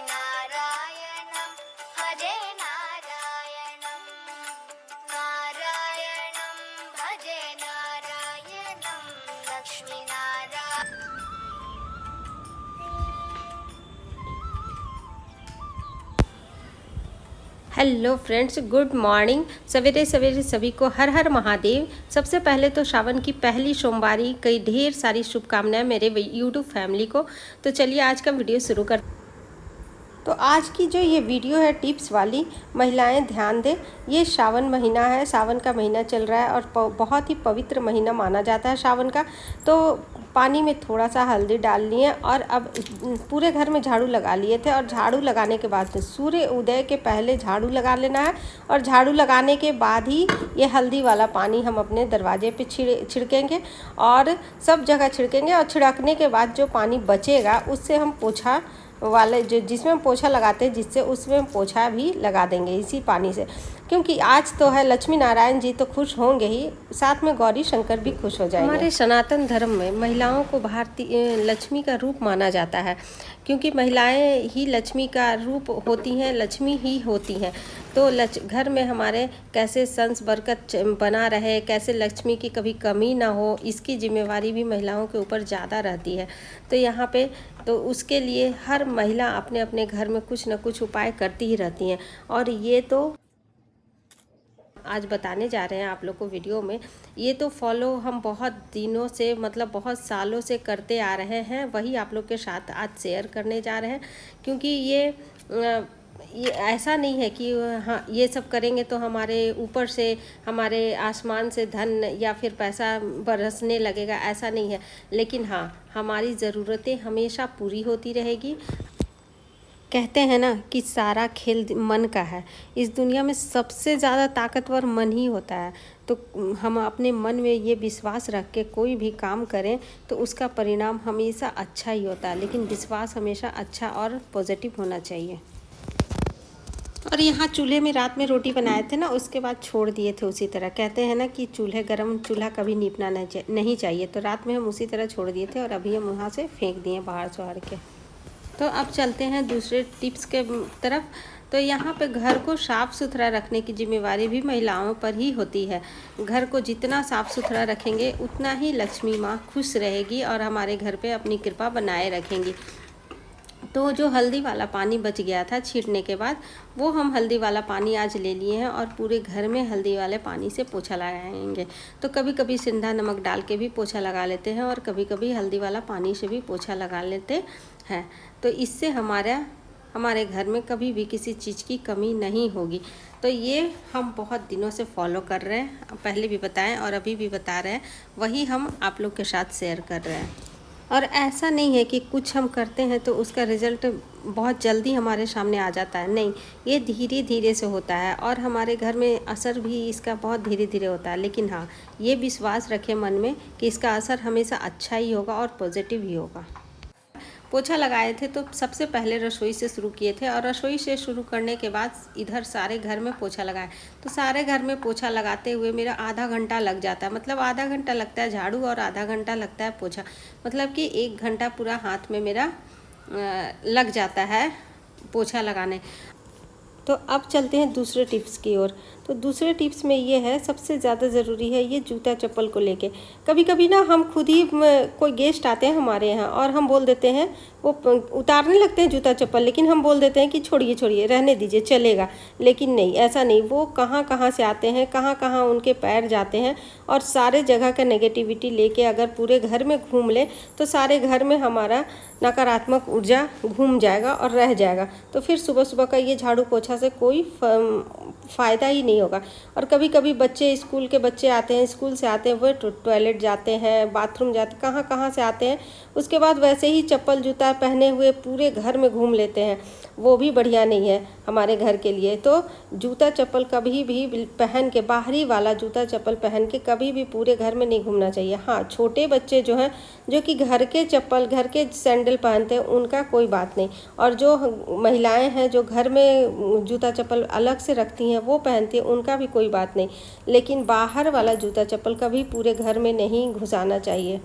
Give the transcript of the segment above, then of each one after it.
लक्ष्मीनारायणं हरे नारायणं नारायणं भजे नारायणं Lakshminarayan. Hello friends, good morning. सवेरे सवेरे सभी को हर हर महादेव। सबसे पहले तो श्रावण की पहली सोमवारी कई ढेर सारी शुभकामनाएं मेरे यूट्यूब फैमिली को। तो चलिए आज का वीडियो शुरू कर। तो आज की जो ये वीडियो है टिप्स वाली, महिलाएं ध्यान दें। ये श्रावण महीना है, सावन का महीना चल रहा है और बहुत ही पवित्र महीना माना जाता है श्रावण का। तो पानी में थोड़ा सा हल्दी डाल लिए और अब पूरे घर में झाड़ू लगा लिए थे। और झाड़ू लगाने के बाद सूर्य उदय के पहले झाड़ू लगा लेना है। और झाड़ू लगाने के बाद ही ये हल्दी वाला पानी हम अपने दरवाजे पे छिड़केंगे और सब जगह छिड़केंगे। और छिड़कने के बाद जो पानी बचेगा उससे हम पोछा वाले जो जिसमें हम पोछा लगाते हैं, जिससे उसमें हम पोछा भी लगा देंगे इसी पानी से। क्योंकि आज तो है लक्ष्मी नारायण जी तो खुश होंगे ही, साथ में गौरी शंकर भी खुश हो जाएंगे। हमारे सनातन धर्म में महिलाओं को भारतीय लक्ष्मी का रूप माना जाता है, क्योंकि महिलाएं ही लक्ष्मी का रूप होती हैं, लक्ष्मी ही होती हैं। तो घर में हमारे कैसे संस बरकत बना रहे, कैसे लक्ष्मी की कभी कमी ना हो, इसकी जिम्मेवारी भी महिलाओं के ऊपर ज़्यादा रहती है। तो यहाँ पे तो उसके लिए हर महिला अपने अपने घर में कुछ न कुछ उपाय करती ही रहती हैं। और ये तो आज बताने जा रहे हैं आप लोग को वीडियो में। ये तो फॉलो हम बहुत दिनों से, मतलब बहुत सालों से करते आ रहे हैं, वही आप लोग के साथ आज शेयर करने जा रहे हैं। क्योंकि ये ऐसा नहीं है कि हाँ ये सब करेंगे तो हमारे ऊपर से, हमारे आसमान से धन या फिर पैसा बरसने लगेगा, ऐसा नहीं है। लेकिन हाँ, हमारी ज़रूरतें हमेशा पूरी होती रहेगी। कहते हैं ना कि सारा खेल मन का है। इस दुनिया में सबसे ज़्यादा ताकतवर मन ही होता है। तो हम अपने मन में ये विश्वास रख के कोई भी काम करें तो उसका परिणाम हमेशा अच्छा ही होता है। लेकिन विश्वास हमेशा अच्छा और पॉजिटिव होना चाहिए। और यहाँ चूल्हे में रात में रोटी बनाए थे ना, उसके बाद छोड़ दिए थे उसी तरह। कहते हैं ना कि गरम चूल्हा कभी नीपना नहीं चाहिए। तो रात में हम उसी तरह छोड़ दिए थे और अभी हम वहाँ से फेंक दिए बाहर सुहार के। तो अब चलते हैं दूसरे टिप्स के तरफ। तो यहाँ पे घर को साफ़ सुथरा रखने की जिम्मेवारी भी महिलाओं पर ही होती है। घर को जितना साफ़ सुथरा रखेंगे उतना ही लक्ष्मी माँ खुश रहेगी और हमारे घर पे अपनी कृपा बनाए रखेंगी। तो जो हल्दी वाला पानी बच गया था छींटने के बाद, वो हम हल्दी वाला पानी आज ले लिए हैं और पूरे घर में हल्दी वाले पानी से पोछा लगाएंगे। तो कभी कभी सिंधा नमक डाल के भी पोछा लगा लेते हैं और कभी कभी हल्दी वाला पानी से भी पोछा लगा लेते हैं। तो इससे हमारे घर में कभी भी किसी चीज़ की कमी नहीं होगी। तो ये हम बहुत दिनों से फॉलो कर रहे हैं, पहले भी बताएं और अभी भी बता रहे हैं, वही हम आप लोग के साथ शेयर कर रहे हैं। और ऐसा नहीं है कि कुछ हम करते हैं तो उसका रिज़ल्ट बहुत जल्दी हमारे सामने आ जाता है, नहीं, ये धीरे धीरे से होता है और हमारे घर में असर भी इसका बहुत धीरे धीरे होता है। लेकिन हाँ, ये विश्वास रखें मन में कि इसका असर हमेशा अच्छा ही होगा और पॉजिटिव ही होगा। पोछा लगाए थे तो सबसे पहले रसोई से शुरू किए थे और रसोई से शुरू करने के बाद इधर सारे घर में पोछा लगाए। तो सारे घर में पोछा लगाते हुए मेरा आधा घंटा लग जाता है। मतलब आधा घंटा लगता है झाड़ू और आधा घंटा लगता है पोछा। मतलब कि 1 घंटा पूरा हाथ में मेरा लग जाता है पोछा लगाने। तो अब चलते हैं दूसरे टिप्स की ओर। तो दूसरे टिप्स में ये है, सबसे ज़्यादा ज़रूरी है ये जूता चप्पल को लेके। कभी कभी ना हम खुद ही कोई गेस्ट आते हैं हमारे यहाँ और हम बोल देते हैं, वो उतारने लगते हैं जूता चप्पल, लेकिन हम बोल देते हैं कि छोड़िए छोड़िए, रहने दीजिए, चलेगा। लेकिन नहीं, ऐसा नहीं। वो कहाँ कहाँ से आते हैं, कहाँ कहाँ उनके पैर जाते हैं और सारे जगह का नेगेटिविटी लेके अगर पूरे घर में घूम ले तो सारे घर में हमारा नकारात्मक ऊर्जा घूम जाएगा और रह जाएगा। तो फिर सुबह सुबह का ये झाड़ू पोछा से कोई फ़ायदा ही नहीं होगा। और कभी कभी बच्चे, स्कूल के बच्चे आते हैं, स्कूल से आते हैं, वो टॉयलेट जाते हैं, बाथरूम जाते हैं, कहाँ कहाँ से आते हैं, उसके बाद वैसे ही चप्पल जूता पहने हुए पूरे घर में घूम लेते हैं। वो भी बढ़िया नहीं है हमारे घर के लिए। तो जूता चप्पल कभी भी पहन के, बाहरी वाला जूता चप्पल पहन के कभी भी पूरे घर में नहीं घूमना चाहिए। हाँ, छोटे बच्चे जो हैं, जो कि घर के चप्पल, घर के सैंडल पहनते हैं, उनका कोई बात नहीं। और जो महिलाएं हैं जो घर में जूता चप्पल अलग से रखती हैं, वो पहनती हैं, उनका भी कोई बात नहीं। लेकिन बाहर वाला जूता चप्पल कभी पूरे घर में नहीं घुसाना चाहिए।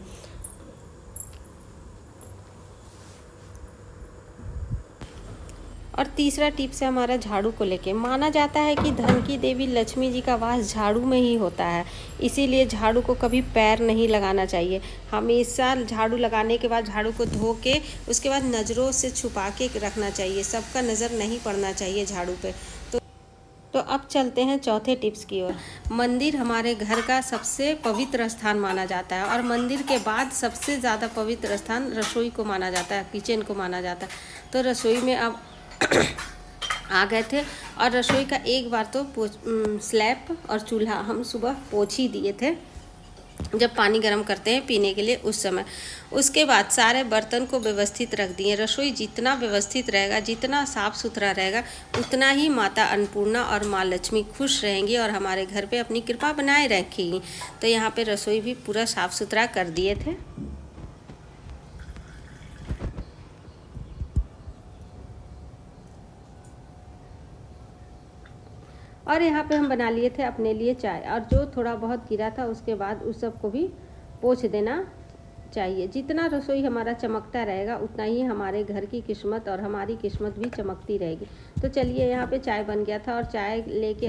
और तीसरा टिप्स है हमारा झाड़ू को लेके। माना जाता है कि धन की देवी लक्ष्मी जी का वास झाड़ू में ही होता है, इसीलिए झाड़ू को कभी पैर नहीं लगाना चाहिए। हमेशा झाड़ू लगाने के बाद झाड़ू को धो के उसके बाद नज़रों से छुपा के रखना चाहिए, सबका नज़र नहीं पड़ना चाहिए झाड़ू पे। तो अब चलते हैं चौथे टिप्स की ओर। मंदिर हमारे घर का सबसे पवित्र स्थान माना जाता है और मंदिर के बाद सबसे ज़्यादा पवित्र स्थान रसोई को माना जाता है, किचन को माना जाता है। तो रसोई में अब आ गए थे और रसोई का एक बार तो स्लैब और चूल्हा हम सुबह पोंछ ही दिए थे, जब पानी गर्म करते हैं पीने के लिए उस समय। उसके बाद सारे बर्तन को व्यवस्थित रख दिए। रसोई जितना व्यवस्थित रहेगा, जितना साफ़ सुथरा रहेगा, उतना ही माता अन्नपूर्णा और माँ लक्ष्मी खुश रहेंगी और हमारे घर पे अपनी कृपा बनाए रखेंगी। तो यहाँ पे रसोई भी पूरा साफ़ सुथरा कर दिए थे। और यहाँ पे हम बना लिए थे अपने लिए चाय, और जो थोड़ा बहुत गिरा था उसके बाद उस सब को भी पोंछ देना चाहिए। जितना रसोई हमारा चमकता रहेगा उतना ही हमारे घर की किस्मत और हमारी किस्मत भी चमकती रहेगी। तो चलिए यहाँ पे चाय बन गया था और चाय लेके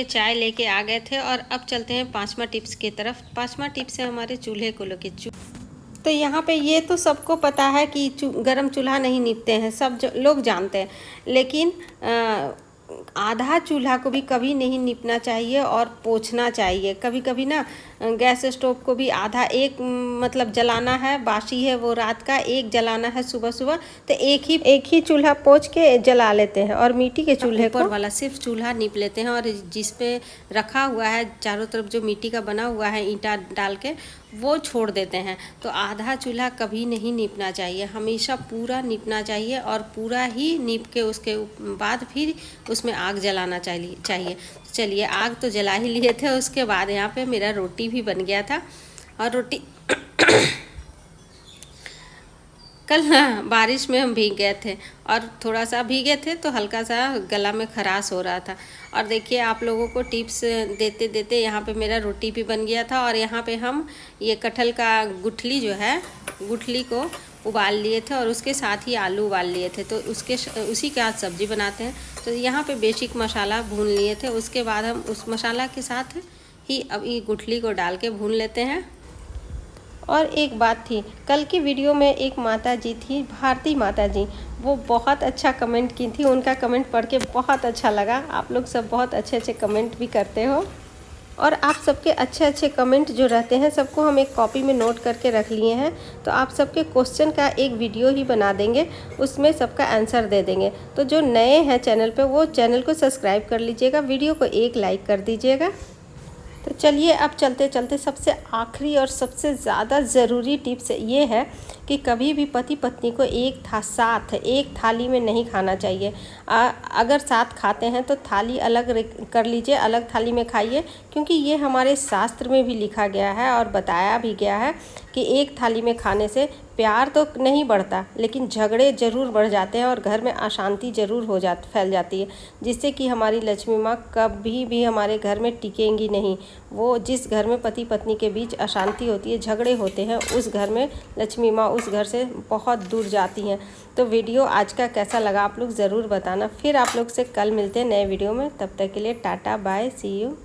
चाय लेके आ गए थे। और अब चलते हैं पाँचवा टिप्स की तरफ। पाँचवा टिप्स है हमारे चूल्हे को लेके। तो यहाँ पे ये तो सबको पता है कि गरम चूल्हा नहीं नीपते हैं, सब लोग जानते हैं, लेकिन आधा चूल्हा को भी कभी नहीं नीपना चाहिए और पोंछना चाहिए। कभी कभी ना गैस स्टोव को भी आधा एक मतलब जलाना है, बासी है वो रात का, एक जलाना है सुबह सुबह, तो एक ही चूल्हा पोंछ के जला लेते हैं और मिट्टी के चूल्हे ऊपर वाला सिर्फ चूल्हा नीप लेते हैं और जिस पे रखा हुआ है चारों तरफ जो मिट्टी का बना हुआ है ईंटा डाल के वो छोड़ देते हैं। तो आधा चूल्हा कभी नहीं नीपना चाहिए, हमेशा पूरा नीपना चाहिए और पूरा ही नीप के उसके बाद फिर उसमें आग जलाना चाहिए। चलिए आग तो जला ही लिए थे। उसके बाद यहाँ पे मेरा रोटी भी बन गया था और रोटी कल बारिश में हम भीग गए थे और थोड़ा सा भीगे थे तो हल्का सा गला में खराश हो रहा था। और देखिए आप लोगों को टिप्स देते देते यहाँ पे मेरा रोटी भी बन गया था। और यहाँ पे हम ये कटहल का गुठली जो है, गुठली को उबाल लिए थे और उसके साथ ही आलू उबाल लिए थे, तो उसी के साथ सब्ज़ी बनाते हैं। तो यहाँ पे बेसिक मसाला भून लिए थे, उसके बाद हम उस मसाला के साथ ही अब ये गुठली को डाल के भून लेते हैं। और एक बात थी, कल की वीडियो में एक माता जी थी, भारती माता जी, वो बहुत अच्छा कमेंट की थी। उनका कमेंट पढ़ के बहुत अच्छा लगा। आप लोग सब बहुत अच्छे अच्छे कमेंट भी करते हो और आप सबके अच्छे अच्छे कमेंट जो रहते हैं सबको हम एक कॉपी में नोट करके रख लिए हैं। तो आप सबके क्वेश्चन का एक वीडियो ही बना देंगे, उसमें सबका आंसर दे देंगे। तो जो नए हैं चैनल पे वो चैनल को सब्सक्राइब कर लीजिएगा, वीडियो को एक लाइक कर दीजिएगा। तो चलिए अब चलते चलते सबसे आखिरी और सबसे ज़्यादा ज़रूरी टिप्स ये है कि कभी भी पति पत्नी को एक थाली में नहीं खाना चाहिए। अगर साथ खाते हैं तो थाली अलग कर लीजिए, अलग थाली में खाइए, क्योंकि ये हमारे शास्त्र में भी लिखा गया है और बताया भी गया है कि एक थाली में खाने से प्यार तो नहीं बढ़ता लेकिन झगड़े ज़रूर बढ़ जाते हैं और घर में अशांति ज़रूर फैल जाती है, जिससे कि हमारी लक्ष्मी माँ कभी भी हमारे घर में टिकेंगी नहीं। वो जिस घर में पति पत्नी के बीच अशांति होती है, झगड़े होते हैं, उस घर में लक्ष्मी माँ उस घर से बहुत दूर जाती हैं। तो वीडियो आज का कैसा लगा आप लोग ज़रूर बताना। फिर आप लोग से कल मिलते हैं नए वीडियो में, तब तक के लिए टाटा बाय, सी यू।